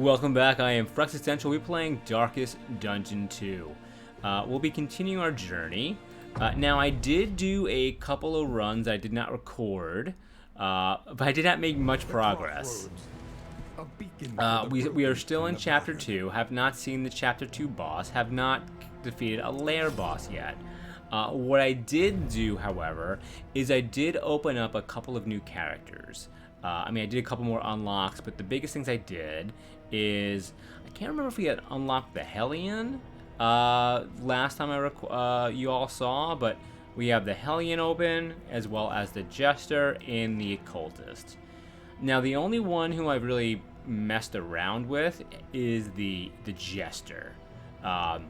Welcome back, I am Frex Essential. We're playing Darkest Dungeon 2. We'll be continuing our journey. Now, I did do a couple of runs I did not record, but I did not make much progress. We are still in Chapter 2, have not seen the Chapter 2 boss, have not defeated a lair boss yet. What I did do, however, is I did open up a couple of new characters. I did a couple more unlocks, but the biggest things I did is, I can't remember if we had unlocked the Hellion last time you all saw, but we have the Hellion open, as well as the Jester and the Occultist. Now, the only one who I've really messed around with is the Jester. Now,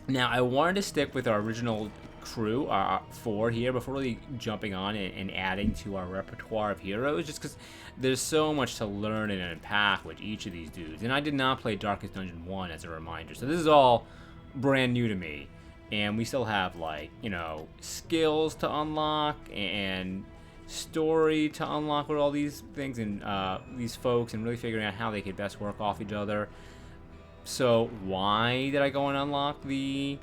I wanted to stick with our original crew, 4 here, before really jumping on and adding to our repertoire of heroes, just because there's so much to learn and unpack with each of these dudes. And I did not play Darkest Dungeon 1 as a reminder, so this is all brand new to me. And we still have, like, you know, skills to unlock and story to unlock with all these things and these folks, and really figuring out how they could best work off each other. So why did I go and unlock the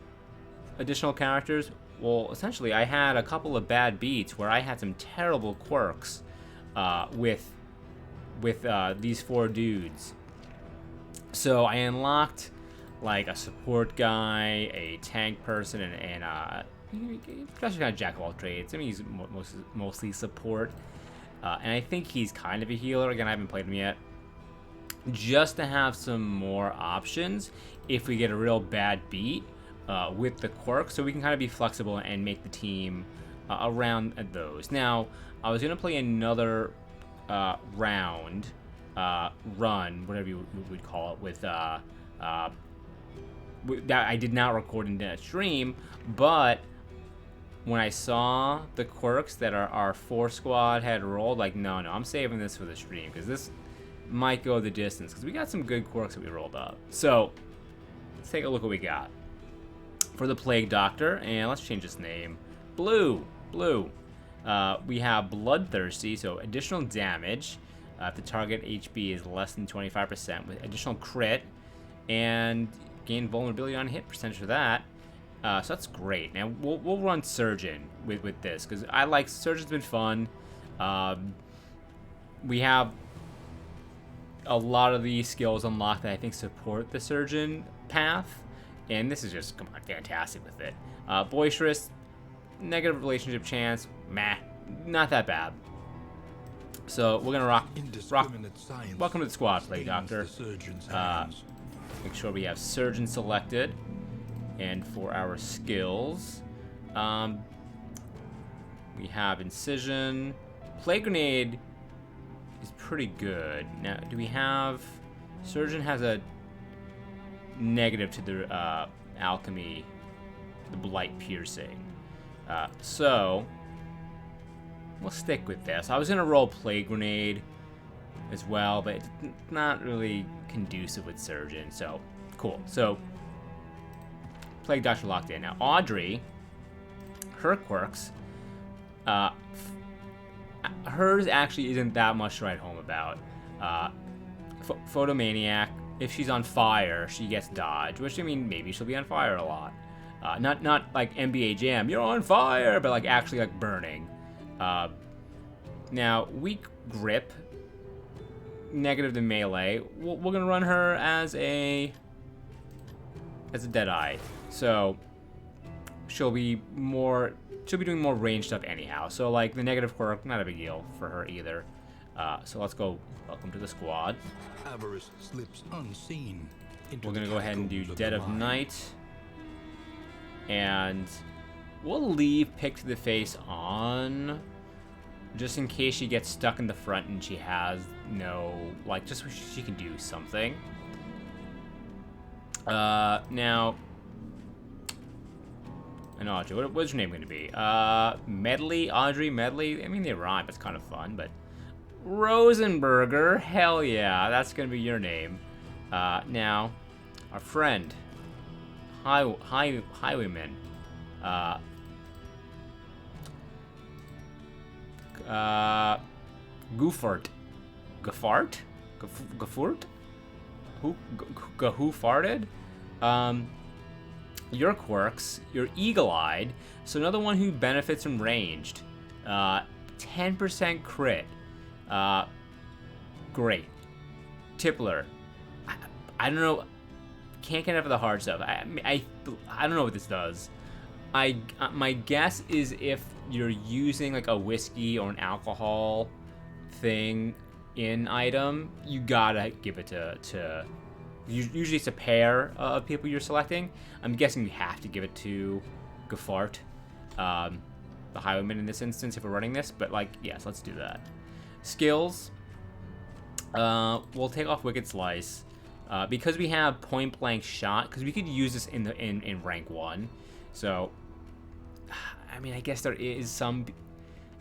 additional characters? Well, essentially, I had a couple of bad beats where I had some terrible quirks with these 4 dudes. So I unlocked like a support guy, a tank person, and kind of jack of all trades. I mean, he's mostly support, and I think he's kind of a healer. Again, I haven't played him yet. Just to have some more options if we get a real bad beat with the quirk, so we can kind of be flexible and make the team around those. Now, I was going to play another run, whatever you would call it, with that I did not record in that stream, but when I saw the quirks that our 4 squad had rolled, like, no, I'm saving this for the stream, because this might go the distance, because we got some good quirks that we rolled up. So let's take a look what we got for the Plague Doctor, and let's change its name. Blue. We have Bloodthirsty, so additional damage if the target HP is less than 25%, with additional crit, and gain vulnerability on hit percentage for that. So that's great. Now we'll run Surgeon with this, because I like Surgeon's been fun. We have a lot of these skills unlocked that I think support the Surgeon path, and this is just, come on, fantastic with it. Boisterous, negative relationship chance, meh, not that bad. So we're gonna rock. Welcome to the squad, Plague Doctor. Make sure we have Surgeon selected, and for our skills, we have Incision. Plague Grenade is pretty good. Now, do we have... Surgeon has a negative to the alchemy, the blight piercing. So we'll stick with this. I was gonna roll Plague Grenade as well, but it's not really conducive with Surgeon, so cool. So Plague Doctor locked in. Now Audrey, her quirks, hers actually isn't that much to write home about. Photomaniac, if she's on fire, she gets dodge, which, I mean, maybe she'll be on fire a lot. Not like NBA Jam, you're on fire, but like actually like burning. Now, weak grip, negative to melee. We're gonna run her as a Deadeye, so she'll be doing more range stuff anyhow. So like the negative quirk, not a big deal for her either. So let's go. Welcome to the squad. Avarice slips unseen. We're gonna go ahead and do Dead of Night, and we'll leave Pick to the Face on, just in case she gets stuck in the front and she has no, like, just so she can do something. Now, and Audrey, what's your name going to be? Medley, Audrey, Medley. I mean, they rhyme. It's kind of fun, but Rosenberger, hell yeah, that's going to be your name. Now, our friend, Highwayman, Gaffort. who farted? Your quirks. You're eagle-eyed. So another one who benefits from ranged. 10% crit. Great. Tippler. I don't know. Can't get enough of the hard stuff. I don't know what this does. My guess is if you're using like a whiskey or an alcohol thing in item, you gotta give it to usually it's a pair of people you're selecting. I'm guessing you have to give it to Gafart, the highwayman in this instance if we're running this, but like, yes, let's do that. Skills, we'll take off Wicked Slice. Because we have point blank shot, because we could use this in rank 1. So, I mean, I guess there is some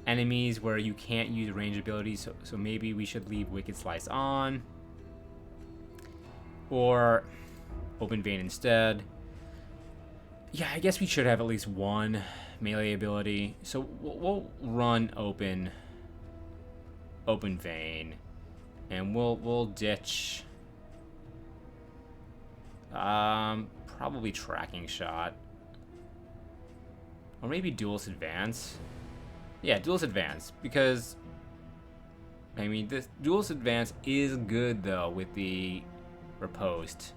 enemies where you can't use range abilities, so maybe we should leave Wicked Slice on. Or Open Vein instead. Yeah, I guess we should have at least one melee ability. So we'll run Open Vein. And we'll ditch... probably Tracking Shot. Or maybe Duelist Advance. Yeah, Duelist Advance, because I mean this Duelist Advance is good though with the riposte.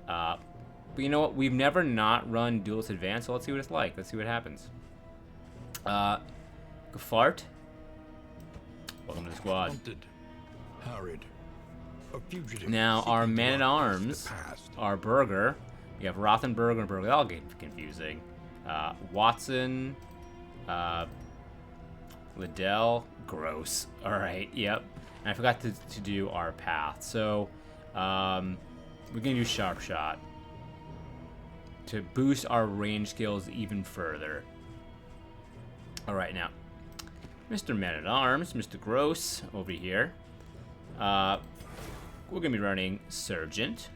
But you know what? We've never not run Duelist Advance, so let's see what it's like. Let's see what happens. Gafart. Welcome to the squad. Hunted, harried. Now, our man-at-arms, our Burger, we have Rothenberg and Burger. That'll get confusing. Watson, Liddell, gross. All right, yep. And I forgot to do our path. So, we're gonna do Sharp Shot to boost our range skills even further. All right, now, Mr. Man-at-Arms, Mr. Gross, over here. We're gonna be running Sergeant,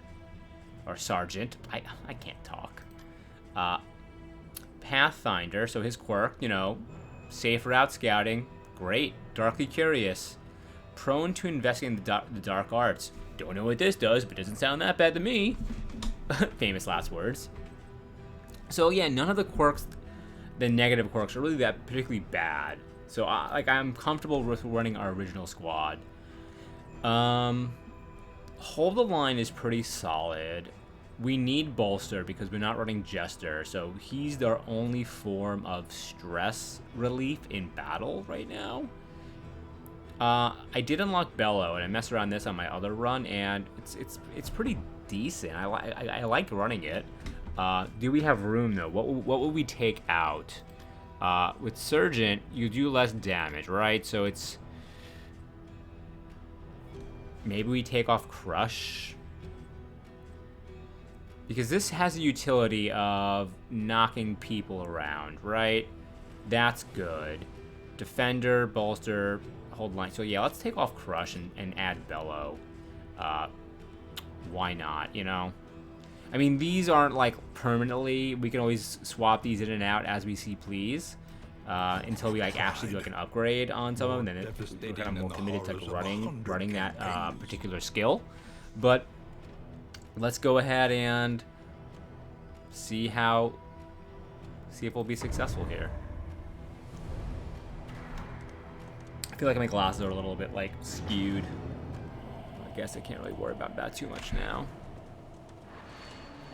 or Sergeant. I can't talk. Pathfinder, so his quirk, you know, safe route scouting, great. Darkly curious, prone to investigating the dark arts. Don't know what this does, but doesn't sound that bad to me. Famous last words. So yeah, none of the quirks, the negative quirks, are really that particularly bad. So I'm comfortable with running our original squad. Hold the Line is pretty solid. We need Bolster because we're not running Jester, so he's our only form of stress relief in battle right now. I did unlock Bellow, and I messed around this on my other run, and it's pretty decent. I like running it. Do we have room though? What would we take out? With Sergeant, you do less damage, right? So it's... Maybe we take off Crush. Because this has a utility of knocking people around, right? That's good. Defender, Bolster, Hold Line. So yeah, let's take off Crush and add Bellow. Why not, you know? I mean, these aren't like permanently. We can always swap these in and out as we see please. Until we like actually do like an upgrade on some of them, then they're kind of more committed to running that particular skill. But let's go ahead and see if we'll be successful here. I feel like my glasses are a little bit like skewed. I guess I can't really worry about that too much now.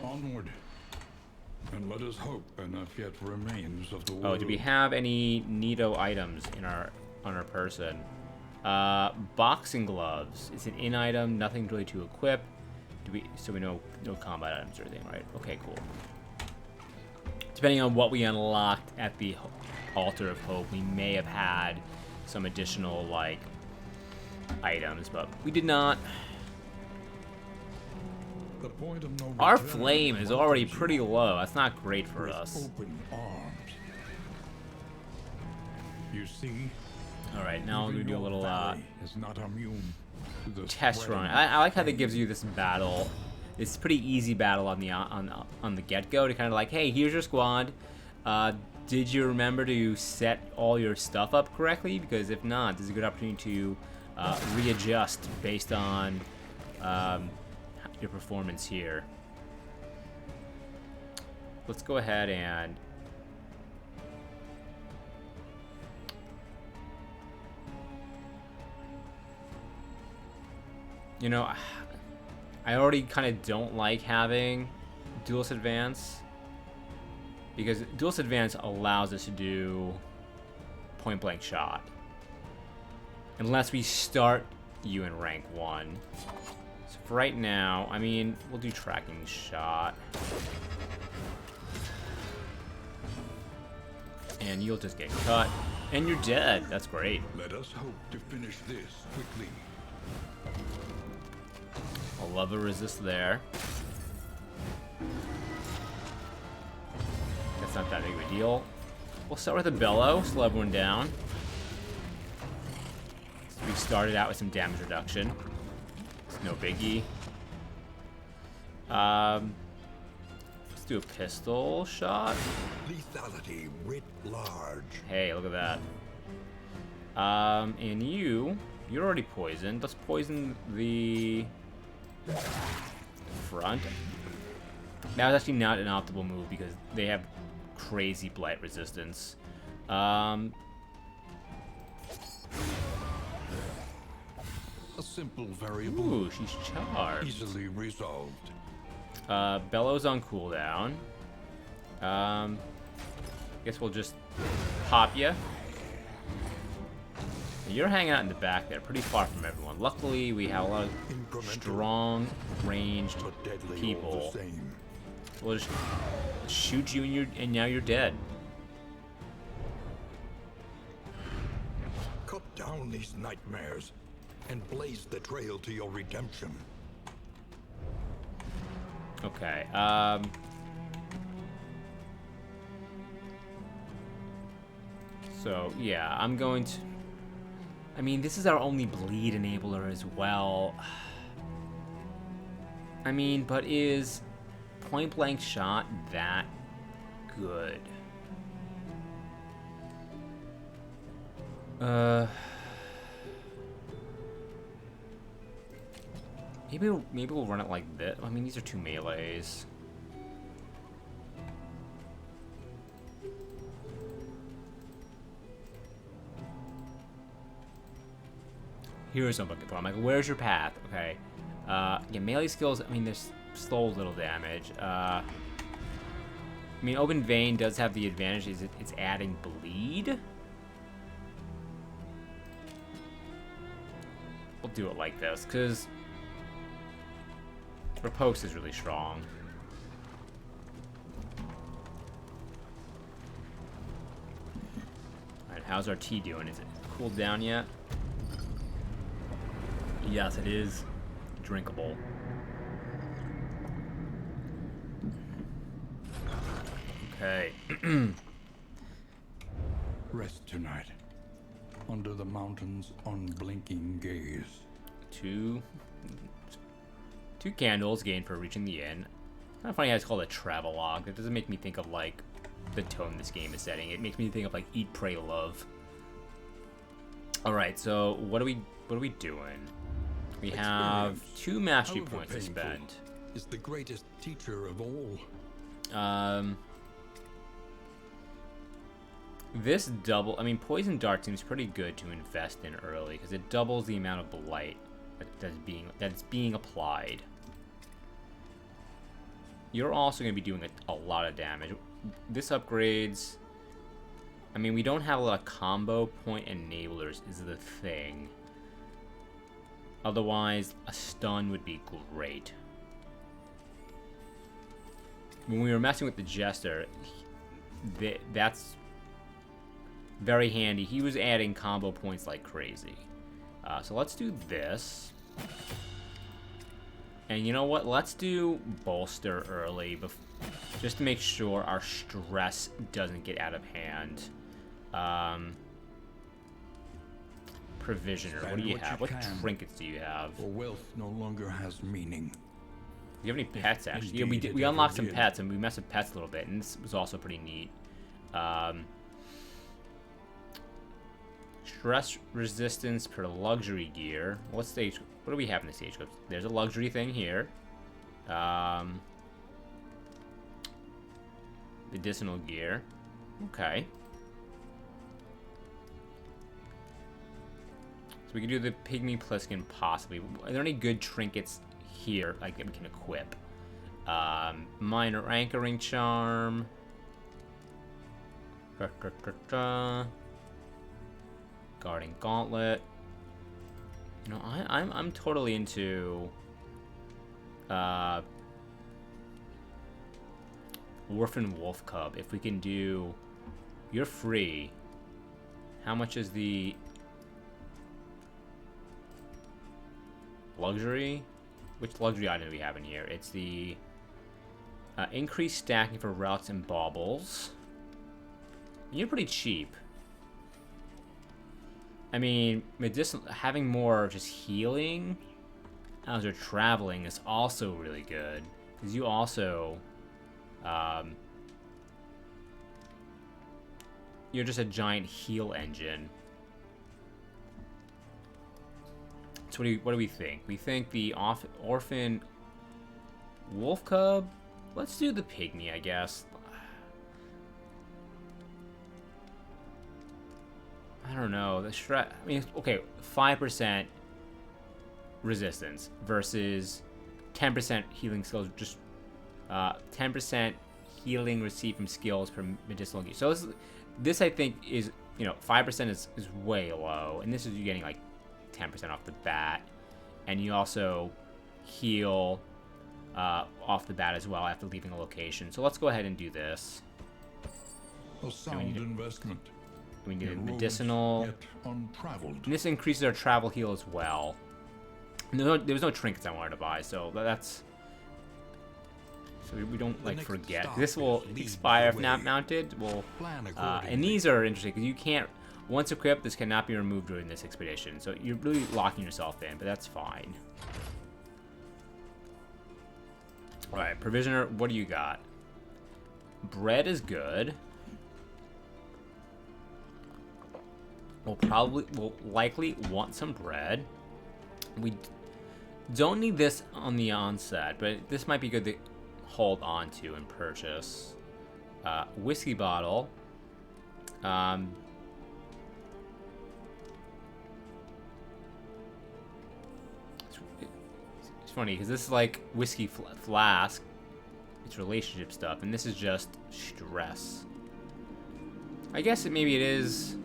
Onward. And let us hope enough yet remains of the world. Oh, do we have any neato items on our person? Boxing gloves. It's an in item, nothing really to equip. So we know no combat items or anything, right? Okay, cool. Depending on what we unlocked at the Altar of Hope, we may have had some additional like items, but we did not. The point of no Our return flame is already pretty low. That's not great for with us. Open arms. You see, All right, now we're gonna do a little is not immune to the test spreading run. I like how that gives you this battle. It's pretty easy battle on the get-go to kind of like, hey, here's your squad. Did you remember to set all your stuff up correctly? Because if not, this is a good opportunity to readjust based on your performance here. Let's go ahead and you know, I already kind of don't like having Duelist Advance because Duelist Advance allows us to do point blank shot unless we start you in rank 1. So for right now, I mean, we'll do tracking shot. And you'll just get cut. And you're dead. That's great. Let us hope to finish this quickly. I'll love the resist there. That's not that big of a deal. We'll start with a bellow, slow everyone down. We started out with some damage reduction. It's no biggie. Let's do a pistol shot. Lethality writ large. Hey, look at that. And you're already poisoned. Let's poison the front. That was actually not an optimal move because they have crazy blight resistance. A simple variable. Ooh, she's charged. Easily resolved. Bellow's on cooldown. Guess we'll just pop you. You're hanging out in the back there, pretty far from everyone. Luckily, we have a lot of strong, ranged people. We'll just shoot you, and now you're dead. Cut down these nightmares and blaze the trail to your redemption. Okay. So yeah, I'm going to. I mean, this is our only bleed enabler as well. I mean, but is point blank shot that good? Maybe we'll run it like this. I mean, these are 2 melees. Here's what I'm looking for. I'm like, where's your path? Okay. Yeah, melee skills, I mean, there's slow little damage. I mean, Open Vein does have the advantage, is it's adding bleed. We'll do it like this, because Riposte is really strong. Alright, how's our tea doing? Is it cooled down yet? Yes, it is drinkable. Okay. Rest tonight. Under the mountain's unblinking gaze. Two candles gained for reaching the inn. Kind of funny how it's called a travelogue. That doesn't make me think of like the tone this game is setting. It makes me think of like Eat, Pray, Love. All right, so what are we doing? We have 2 mastery points to spend. Is the greatest teacher of all. This double. I mean, poison dart seems pretty good to invest in early because it doubles the amount of blight that's being applied. You're also going to be doing a lot of damage. This upgrades. I mean, we don't have a lot of combo point enablers is the thing. Otherwise, a stun would be great. When we were messing with the Jester, that's very handy. He was adding combo points like crazy. So let's do this. And you know what? Let's do Bolster early, just to make sure our stress doesn't get out of hand. Provisioner. What do you have? What trinkets do you have? For wealth no longer has meaning. Do you have any pets, actually? Yeah, we unlocked some pets, and we messed with pets a little bit, and this was also pretty neat. Stress resistance per luxury gear. What do we have in the stagecoach? There's a luxury thing here. Medicinal gear. Okay. So we can do the Pygmy Pliskin possibly. Are there any good trinkets here like that we can equip? Minor anchoring charm. Guarding gauntlet. You know, I'm totally into Orphan Wolf Cub. If we can do, you're free. How much is the luxury? Which luxury item do we have in here? It's the increased stacking for routes and baubles. You're pretty cheap. I mean, having more just healing as you're traveling is also really good. Because you also... you're just a giant heal engine. So what do we think? We think the Orphan Wolf Cub? Let's do the Pygmy, I guess. I don't know. I mean, okay, 5% resistance versus 10% healing skills. Just 10% healing received from skills per medicinal gear. So this I think is, 5% is way low, and this is you getting like 10% off the bat, and you also heal off the bat as well after leaving a location. So let's go ahead and do this. A sound investment. We need a medicinal. And this increases our travel heal as well. And there was no trinkets I wanted to buy, so that's... So we don't, like, forget. This will expire if not mounted. And these are interesting, because you can't... Once equipped, this cannot be removed during this expedition. So you're really locking yourself in, but that's fine. Alright, Provisioner, what do you got? Bread is good. We'll likely want some bread. We don't need this on the onset, but this might be good to hold on to and purchase. Whiskey bottle. It's funny because this is like whiskey flask. It's relationship stuff, and this is just stress. I guess maybe it is.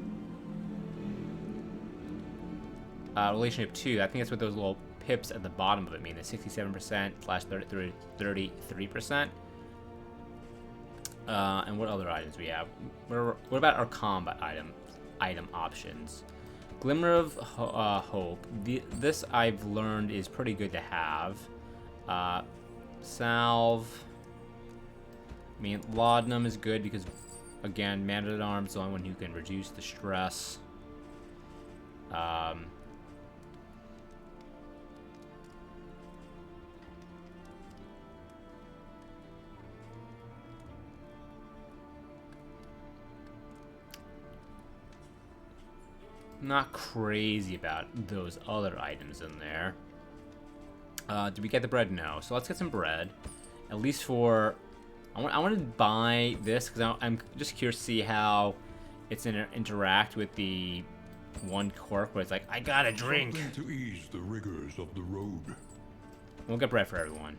Relationship 2, I think that's what those little pips at the bottom of it mean, the 67% slash 33%. And what other items we have? What about our combat item options? Glimmer of Hope. This I've learned is pretty good to have. Salve. I mean, Laudanum is good because, again, Man-at-Arms is the only one who can reduce the stress. Not crazy about those other items in there. Did we get the bread? No. So let's get some bread. At least for... I want to buy this because I'm just curious to see how it's going to interact with the one quirk where it's like, I got a drink. Something to ease the rigors of the road. We'll get bread for everyone.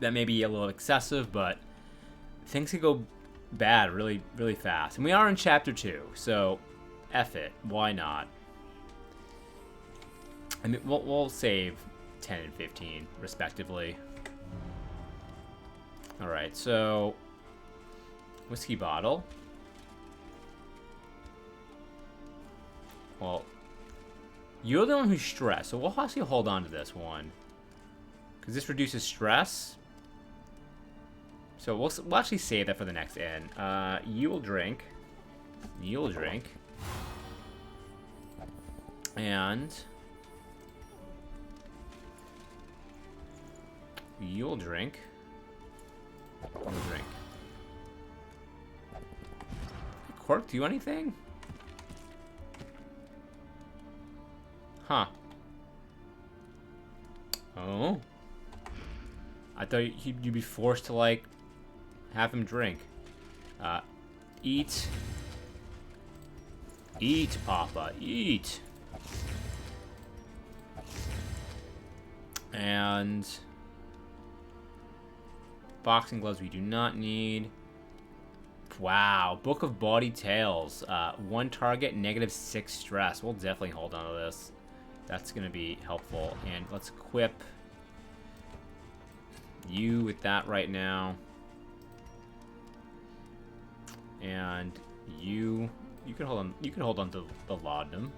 That may be a little excessive, but things could go bad really, really fast. And we are in chapter 2, so F it. Why not? I mean, we'll save 10 and 15, respectively. Alright, so... Whiskey bottle. Well, you're the one who's stressed, so we'll actually hold on to this one. Because this reduces stress. So we'll actually save that for the next end. You will drink. You'll drink. And... You'll drink. You'll drink. Quirk, do you anything? Huh. Oh? I thought you'd be forced to, like, have him drink. Eat. Eat, Papa. Eat. And boxing gloves we do not need. Wow. Book of Bawdy Tales. 1 target, -6 stress. We'll definitely hold on to this. That's going to be helpful. And let's equip you with that right now. And you can hold on. You can hold on to the laudanum.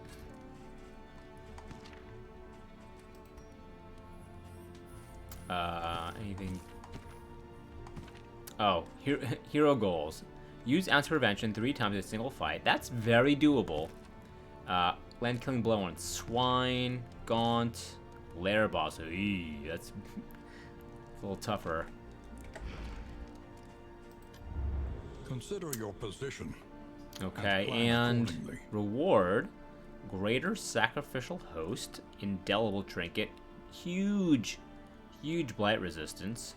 Anything? Oh, hero goals. Use ounce prevention 3 times in a single fight. That's very doable. Land killing blow on swine, gaunt, lair boss. Eee, that's a little tougher. Consider your position. Okay, plan and accordingly. reward, greater sacrificial host, indelible trinket, huge blight resistance,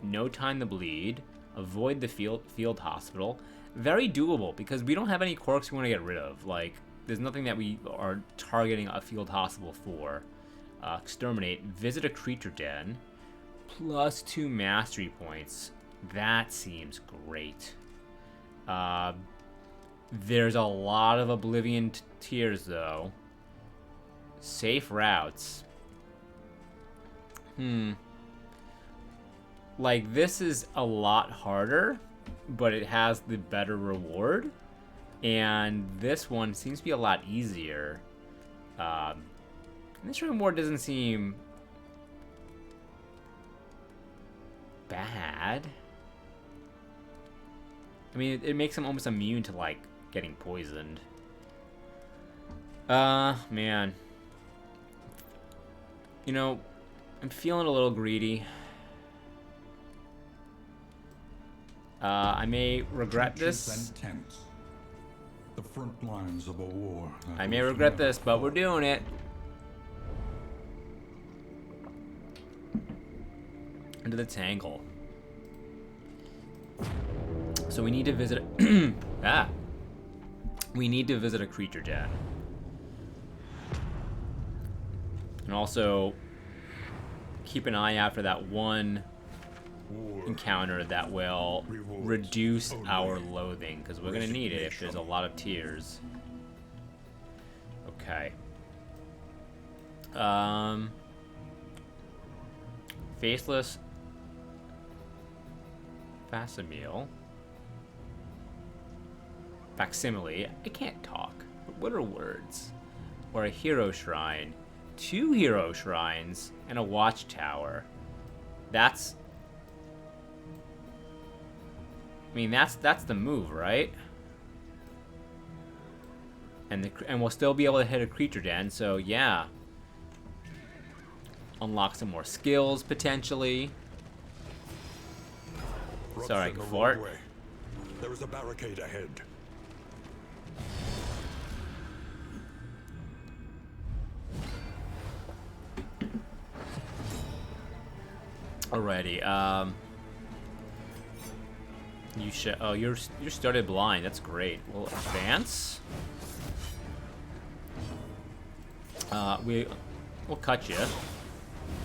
no time to bleed, avoid the field hospital. Very doable because we don't have any quirks we want to get rid of. Like, there's nothing that we are targeting a field hospital for. Exterminate, visit a creature den, +2 mastery points. That seems great. There's a lot of Oblivion tiers, though. Safe routes. Like, this is a lot harder, but it has the better reward. And this one seems to be a lot easier. This reward doesn't seem bad. I mean, it makes him almost immune to, like, getting poisoned. Man. You know, I'm feeling a little greedy. I may regret this. And tents. The front lines of a war. I may regret this, but we're doing it. Into the tangle. So we need to visit we need to visit a creature den. And also keep an eye out for that one encounter that will reduce our loathing, because we're going to need it if there's a lot of tiers. Okay. Faceless Facsimile. Facsimile. I can't talk. But what are words? Or a hero shrine. 2 hero shrines and a watchtower. That's... I mean, that's the move, right? And we'll still be able to hit a creature den, so yeah. Unlock some more skills, potentially. Sorry, go for it. There is a barricade ahead. Alrighty, you should. Oh, you're started blind. That's great. We'll advance. We'll cut you.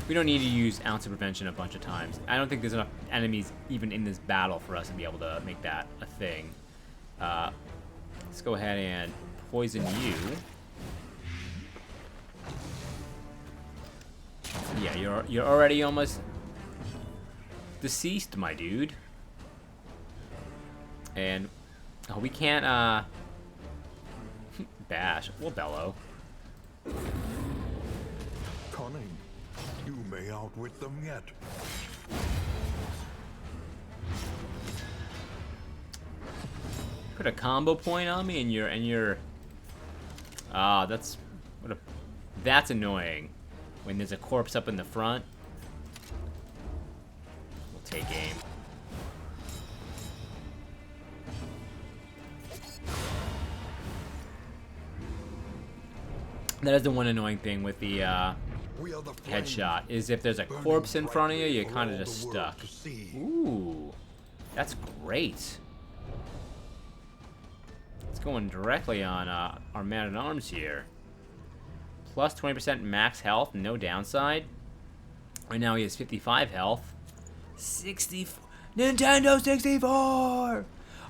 We don't need to use ounce of prevention a bunch of times. I don't think there's enough enemies even in this battle for us to be able to make that a thing. Let's go ahead and poison you. Yeah, you're already almost deceased, my dude. And oh, we can't bash. We'll bellow. Cunning. You may outwit them yet. Put a combo point on me, and you're. Ah, that's that's annoying. When there's a corpse up in the front. We'll take aim. That is the one annoying thing with the We are the flames, headshot is if there's a burning corpse in front of you, brightly you're for kind of all just the world stuck. to see. Ooh, that's great. It's going directly on our man-at-arms here. Plus 20% max health, no downside. Right now he has 55 health. 64. Nintendo 64!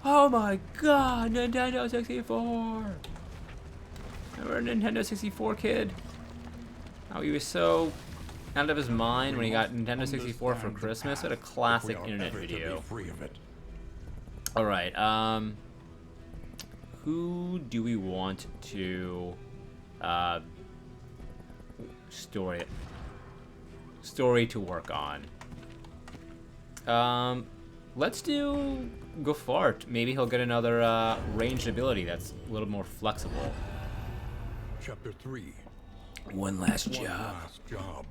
Oh my god, Nintendo 64! Remember Nintendo 64 kid? How he was so out of his mind when he got Nintendo 64 for Christmas. What a classic internet video. Alright, who do we want to story to work on? Let's do Gofart. Maybe he'll get another ranged ability that's a little more flexible. Chapter 3. One last One job. last job.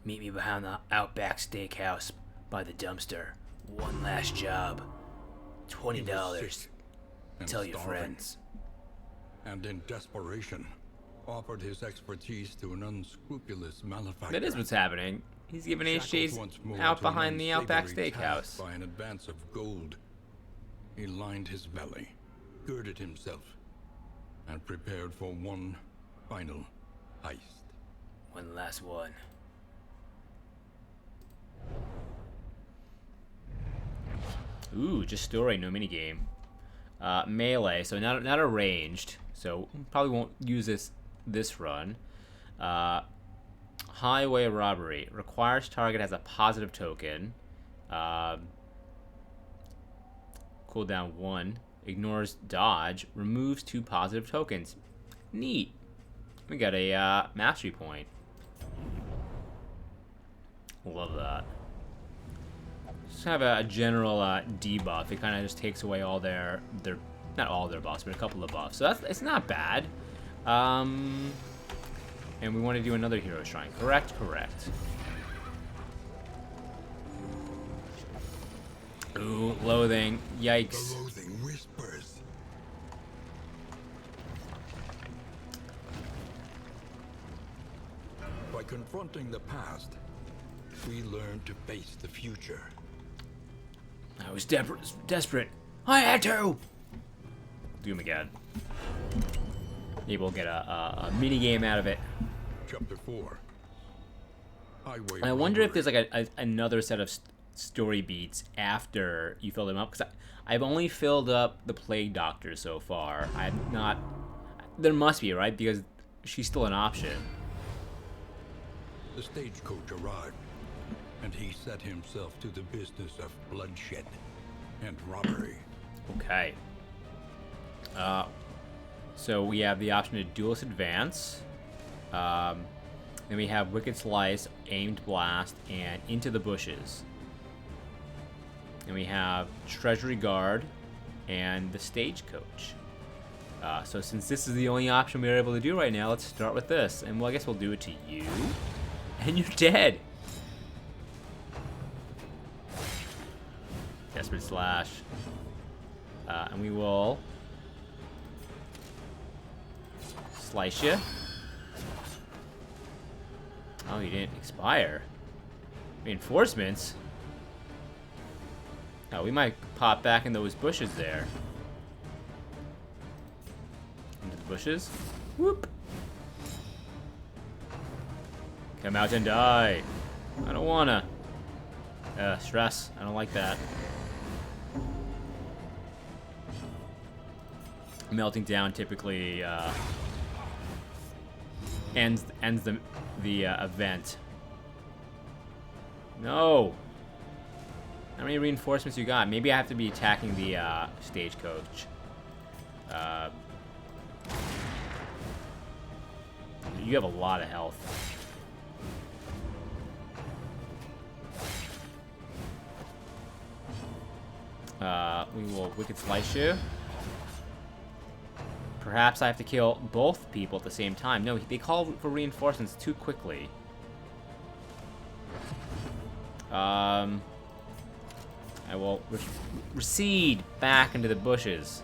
Meet me behind the Outback Steakhouse by the dumpster. One last job. He was $20. sick and Tell your starving, friends. and in desperation, offered his expertise to an unscrupulous malefactor. That is what's happening. He's giving Shackled HJ's once more out to an behind the Outback unsavory task Steakhouse. by an advance of gold. He lined his belly, girded himself, and prepared for one final heist. One last one. Ooh, just story, no minigame. Melee, so not a ranged, so probably won't use this run. Highway robbery requires target has a positive token. Cooldown 1. Ignores dodge. Removes 2 positive tokens. Neat. We got a mastery point. Love that. Just have a general debuff. It kind of just takes away all their not all their buffs, but a couple of buffs. So it's not bad. And we want to do another hero shrine. Correct. Ooh, loathing. Yikes. The loathing whispers. By confronting the past, we learn to face the future. I was desperate. I had to. Do him again. Maybe we'll get a mini game out of it. Chapter 4. Highway I wonder if robbery. there's like another set of story beats after you fill them up, because I've only filled up the Plague Doctor so far. I've not. There must be, right? Because she's still an option. The stagecoach arrived, and he set himself to the business of bloodshed and robbery. Okay. So we have the option to duelist advance. Then we have Wicked Slice, Aimed Blast, and Into the Bushes. And we have Treasury Guard and the Stagecoach. So since this is the only option we're able to do right now, let's start with this. And well, I guess we'll do it to you. And you're dead. Desperate Slash. And we will slice you. Oh, you didn't expire. Reinforcements? Oh, we might pop back in those bushes there. Into the bushes. Whoop. Come out and die. I don't wanna. Stress. I don't like that. Melting down typically ends the event. No. How many reinforcements you got? Maybe I have to be attacking the stagecoach. You have a lot of health. We will Wicked Slice you. Perhaps I have to kill both people at the same time. No, they call for reinforcements too quickly. I will recede back into the bushes.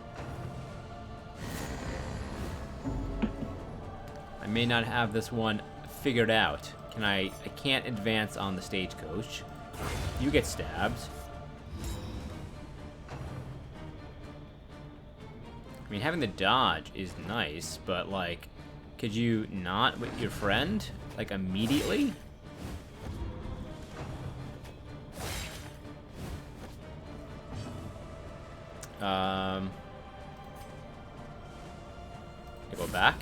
I may not have this one figured out. I can't advance on the stagecoach. You get stabbed. I mean, having the dodge is nice, but, like, could you not with your friend? Like, immediately? I go back.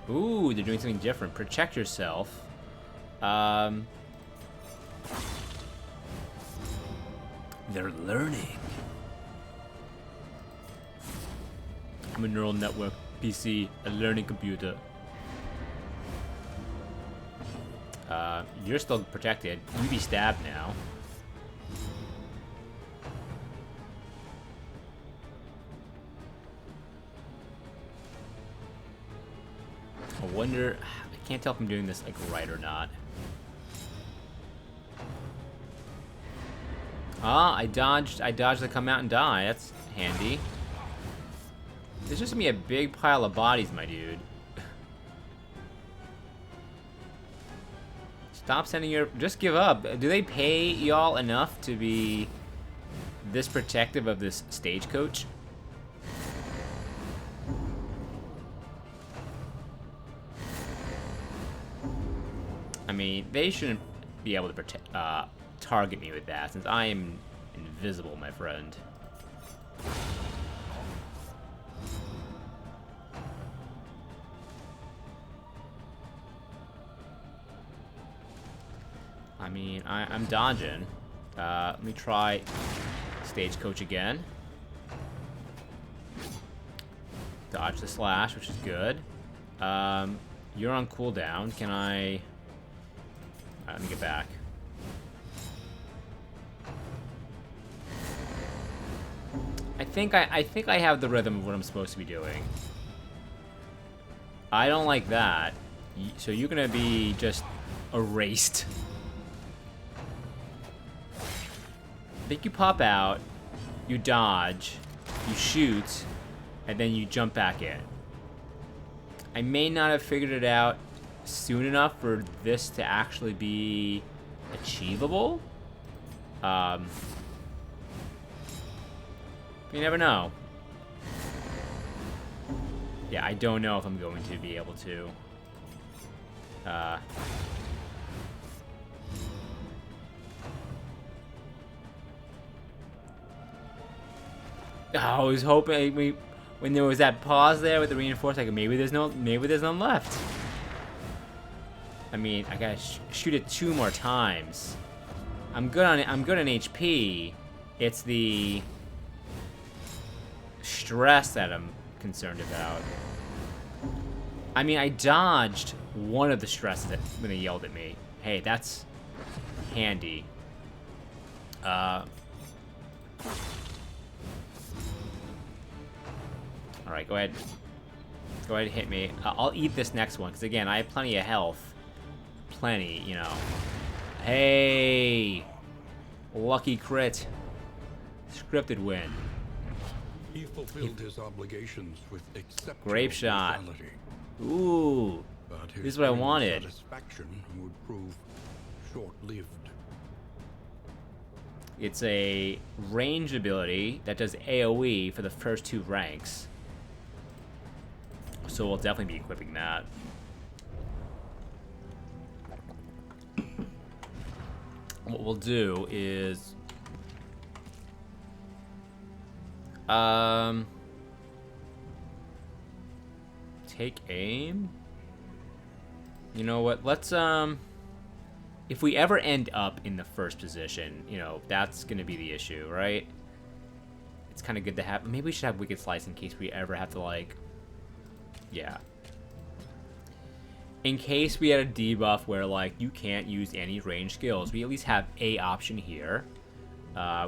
Ooh, they're doing something different. Protect yourself. They're learning. I'm a neural network PC, a learning computer. You're still protected. You be stabbed now. I wonder. I can't tell if I'm doing this like right or not. Ah, I dodged the come out and die. That's handy. There's just gonna be a big pile of bodies, my dude. Stop sending your... Just give up. Do they pay y'all enough to be this protective of this stagecoach? I mean, they shouldn't be able to target me with that, since I am invisible, my friend. I mean, I'm dodging. Let me try stagecoach again. Dodge the slash, which is good. You're on cooldown. Can I... let me get back. I think I have the rhythm of what I'm supposed to be doing. I don't like that. So you're gonna be just erased. I think you pop out, you dodge, you shoot, and then you jump back in. I may not have figured it out soon enough for this to actually be achievable. You never know. Yeah, I don't know if I'm going to be able to. I was hoping when there was that pause there with the reinforced, like maybe there's none left. I mean, I gotta shoot it 2 more times. I'm good on HP. It's the stress that I'm concerned about. I mean, I dodged one of the stresses when they yelled at me. Hey, that's handy. Alright, go ahead. Go ahead and hit me. I'll eat this next one, because again, I have plenty of health. Plenty, you know. Hey! Lucky crit. Scripted win. He fulfilled his obligations with exceptional Grape shot. brutality. Ooh. But his This is what I wanted. satisfaction would prove short-lived. It's a ranged ability that does AoE for the first 2 ranks. So we'll definitely be equipping that. What we'll do is... take aim? You know what, let's, if we ever end up in the first position, you know, that's gonna be the issue, right? It's kind of good to have... Maybe we should have Wicked Slice in case we ever have to, like... Yeah. In case we had a debuff where, like, you can't use any range skills, we at least have a option here.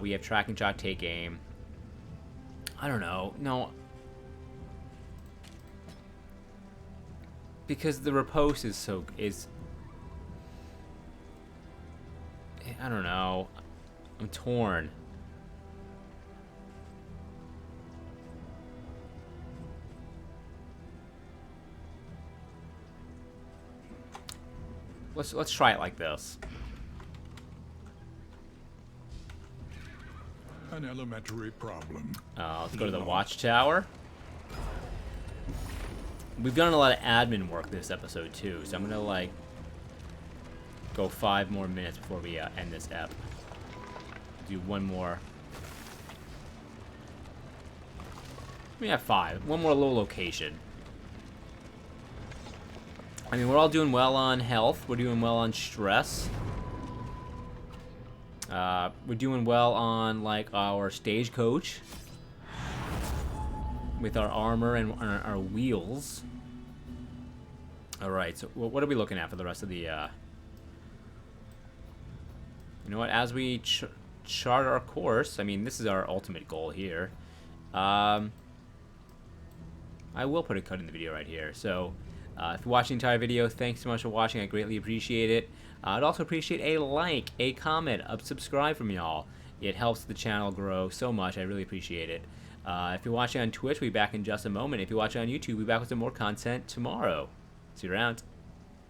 We have tracking shot, take aim. I don't know. No. Because the riposte is I don't know. I'm torn. let's try it like this. An elementary problem. Let's go to the watchtower. We've done a lot of admin work this episode too, so I'm gonna like go 5 more minutes before we end this ep. Do one more. We have 5. One more little location. I mean, we're all doing well on health. We're doing well on stress. We're doing well on like our stagecoach with our armor and our wheels. All right, so what are we looking at for the rest of the? You know what? As we chart our course, I mean, this is our ultimate goal here. I will put a cut in the video right here. So, if you're watching the entire video, thanks so much for watching. I greatly appreciate it. I'd also appreciate a like, a comment, a subscribe from y'all. It helps the channel grow so much. I really appreciate it. If you're watching on Twitch, we'll be back in just a moment. If you're watching on YouTube, we'll be back with some more content tomorrow. See you around.